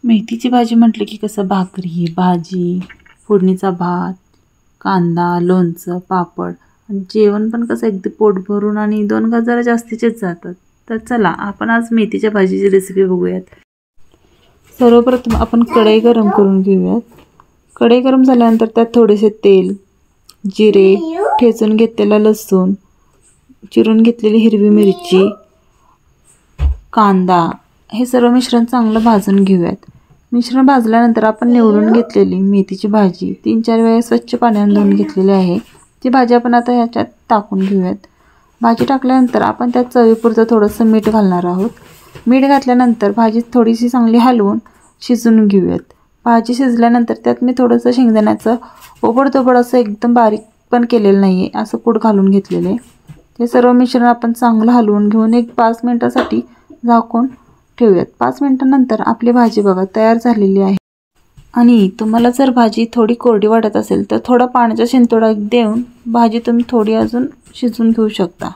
मेथीची भाजी म्हटलं की कसं भाकरी, भाजी, फोडणीचा भात, कांदा, लोणचं, पापड आणि जेवण पण कसं अगदी पोट भरून आणि 2 घास जरा जास्तीचेच जातात. तर चला आपण आज मेथीच्या भाजीची रेसिपी बघूयात. सर्वप्रथम आपण कढई गरम करून घेऊयात. कढई गरम झाल्यानंतर त्यात थोडेसे तेल, जिरे, ठेचून घेतलेला लसूण, चिरून घेतलेली हिरवी मिरची, कांदा हे सर्व मिश्रण चांगलं भाजून घेऊयात. मिश्रण भाजल्यानंतर आपण निवडून घेतलेली मेथीची भाजी 3-4 वेळा स्वच्छ पाण्याने धुवून घेतलेली आहे. ती भाजी आपण आता ह्याच्यात टाकून घेऊयात. भाजी टाकल्यानंतर आपण त्यात चवीपुरतं थोडंसं मीठ घालणार आहोत. मीठ घातल्यानंतर भाजी थोडीशी चांगली हलवून शिजवून घेऊयात. भाजी शिजल्यानंतर त्यात मी थोडंसं शेंगदाण्याचं ओबडधोबड असं एकदम बारीक पण केलेलं नाही आहे असं कूट घालून घेतलेलं आहे. ते सर्व मिश्रण आपण चांगलं हलवून घेऊन एक 5 मिनिटासाठी झाकून ठेवूयात. 5 मिनिटांनंतर आपली भाजी बघा तयार झालेली आहे. आणि तुम्हाला जर भाजी थोडी कोरडी वाटत असेल तर थोडा पाण्याचा शिंतोडा देऊन भाजी तुम्ही थोडी अजून शिजवून घेऊ शकता.